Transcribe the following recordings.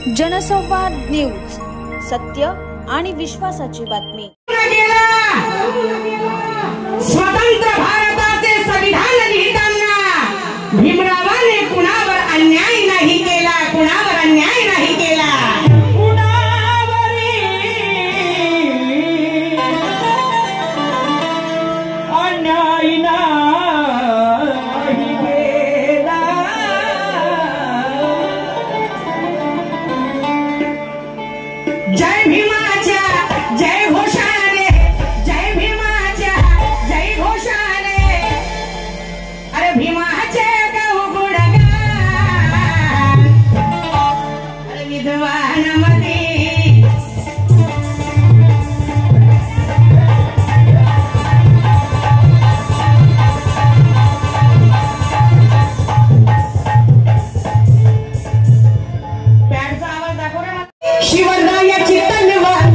जनसंवाद न्यूज, सत्य आणि विश्वासाची बातमी। स्वतंत्र भारताचे संविधान लिहिताना भीमरावाने कुणावर अन्याय नाही केला, कुणावर अन्याय नाही केला। जय भीमाच्या जय घोषाने, जय भीमाच्या जय घोषाने, अरे भीमाचे गाऊ गुणगान, अरे विद्वान मती पॅडचा आवाज दाखव रे। शिवरायाची तलवार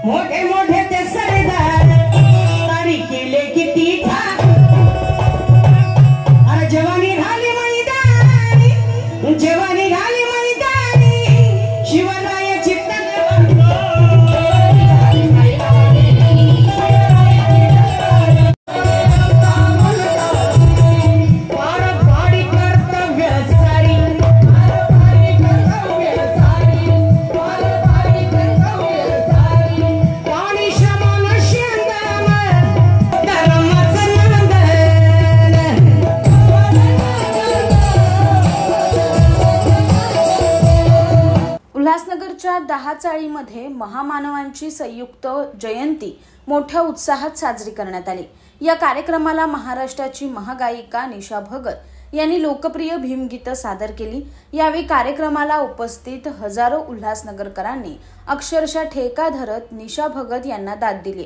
मोठे मोठे ते सरदार तारी केले किती ठाक, अरे जवानी घाली मैदानी, जवानी घाली मैदानी, शिवरायाची पारपाडी कर्तव्य सारी, पाणी शमन शेंदम धर्माचं नंदन। उल्हासनगरच्या 10 चाळीमध्ये महामानवांची संयुक्त जयंती मोठ्या उत्साहात साजरी करण्यात आली। या कार्यक्रमाला महाराष्ट्राची महागायिका निशा भगत यांनी लोकप्रिय भीमगीतं सादर केली। यावेळी कार्यक्रमाला उपस्थित हजारो उल्हासनगरकरांनी अक्षरशः ठेका धरत निशा भगत यांना दाद दिली।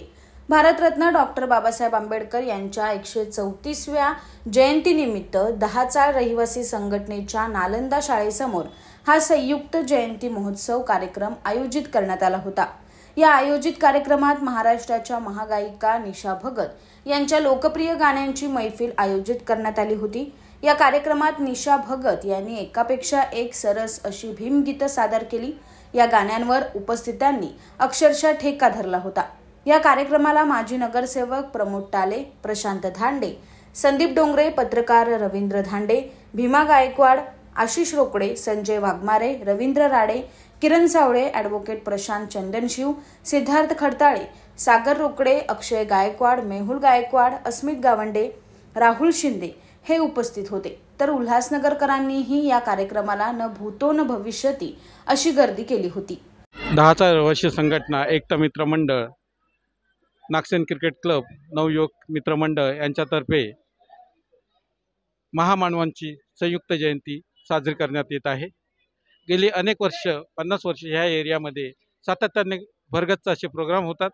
भारतरत्न डॉक्टर बाबासाहेब आंबेडकर यांच्या 134व्या जयंतीनिमित्त 10 चाळ रहिवासी संघटनेच्या नालंदा शाळेसमोर हा संयुक्त जयंती महोत्सव कार्यक्रम आयोजित करण्यात आला होता। या आयोजित कार्यक्रमात महाराष्ट्राच्या महागायिका निशा भगत यांच्या लोकप्रिय गाण्यांची मैफिल आयोजित करण्यात आली होती। या कार्यक्रमात निशा भगत यांनी एकापेक्षा एक सरस अशी भीमगीतं सादर केली। या गाण्यांवर उपस्थितांनी अक्षरशः ठेका धरला होता। या कार्यक्रमाला माजी नगरसेवक प्रमोद टाले, प्रशांत धांडे, संदीप डोंगरे, पत्रकार रवींद्र धांडे, भीमा गायकवाड, आशिष रोकडे, संजय वाघमारे, रवींद्र राडे, किरण सावळे, ॲडव्होकेट प्रशांत चंदनशिव, सिद्धार्थ खडताळे, सागर रोकडे, अक्षय गायकवाड, मेहुल गायकवाड, अस्मित गावंडे, राहुल शिंदे हे उपस्थित होते। तर उल्हासनगरकरांनीही या कार्यक्रमाला न भूतो न भविष्यती अशी गर्दी केली होती। 10 वर्षीय संघटना एकता मित्र मंडळ, नागसेन क्रिकेट क्लब, नवयुवक मित्र मंडळ यांच्यातर्फे महामानवांची संयुक्त जयंती साजरी करण्यात येत आहे। गेली अनेक वर्ष 50 वर्ष ह्या एरियामध्ये सातत्याने भरगच्च असे प्रोग्राम होतात,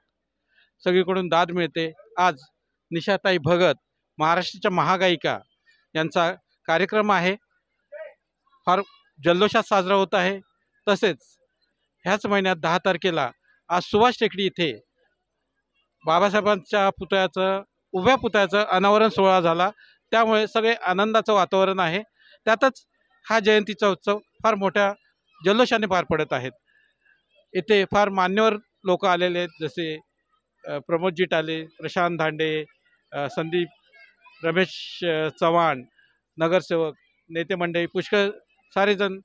सगळीकडून दाद मिळते। आज निशाताई भगत महाराष्ट्राच्या महागायिका यांचा कार्यक्रम आहे, फार जल्लोषात साजरा होत आहे। तसेच ह्याच महिन्यात 10 तारखेला आज सुभाष टेकडी इथे बाबासाहेबांच्या उभ्या पुतळ्याचं अनावरण सोहळा झाला, त्यामुळे सगळे आनंदाचं वातावरण आहे। त्यातच हा जयंतीचा उत्सव फार मोठ्या जल्लोषाने पार पडत आहेत। इथे फार मान्यवर लोक आलेले आहेत, जसे प्रमोदजी टाले, प्रशांत धांडे, संदीप, रमेश चव्हाण, नगरसेवक, नेते मंडळी, पुष्कळ सारेजण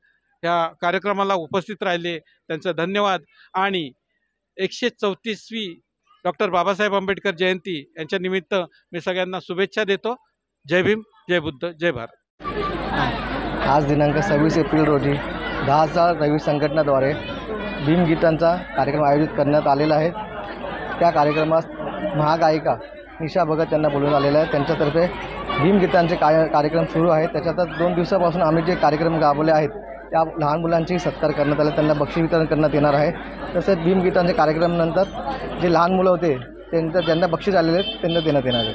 ह्या कार्यक्रमाला उपस्थित राहिले, त्यांचा धन्यवाद। आणि 134वी डॉक्टर बाबासाहेब आंबेडकर जयंती यांच्या निमित्त मी सगळ्यांना शुभेच्छा देतो। जय भीम, जय बुद्ध, जय भारत। आज दिनांक 26 एप्रिल रोजी 10 चाळ रहिवासी संघटनेद्वारे भीमगीतांचा कार्यक्रम आयोजित करण्यात आलेला आहे। त्या कार्यक्रमात महागायिका निशा भगत यांना बोलवण्यात आलेलं आहे। त्यांच्यातर्फे भीमगीतांचे कार्यक्रम सुरू आहेत। त्याच्यातच 2 दिवसापासून आम्ही जे कार्यक्रम राबवले आहेत त्या लहान मुलांची सत्कार करण्यात आले, त्यांना बक्षीस वितरण करण्यात येणार आहे। तसेच भीमगीतांचे कार्यक्रमानंतर जे लहान मुलं होते ज्यांना बक्षीस आलेले आहेत त्यांना देण्यात येणार आहे।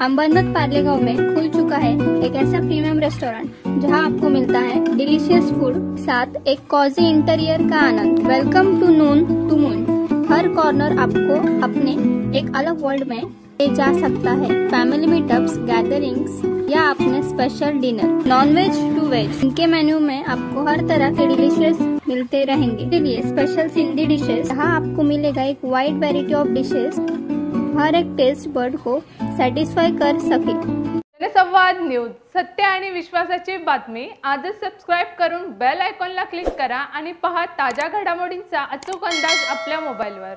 अंबरनाथ पारलेगांव में खुल चुका है एक ऐसा प्रीमियम रेस्टोरेंट जहां आपको मिलता है डिलीशियस फूड, साथ एक कॉजी इंटीरियर का आनंद। Welcome to noon to moon. हर कॉर्नर आपको अपने एक अलग वर्ल्ड में ले जा सकता है। फैमिली मीटअप्स, गैदरिंग्स या अपने special dinner, non veg to veg, इनके मेन्यू में आपको हर तरह के डिलीशियस मिलते रहेंगे। इसलिए स्पेशल सिंधी डिशेस, जहाँ आपको मिलेगा एक वाइड वैरायटी ऑफ डिशेस, हर एक टेस्ट बर्ड को सॅटिस्फाय कर सके। जनसंवाद न्यूज, सत्य आणि विश्वासाची बातमी। आजच सबस्क्राइब करून बेल आयकॉनला क्लिक करा आणि पहा ताज्या घडामोडींचा अचूक अंदाज आपल्या मोबाईलवर।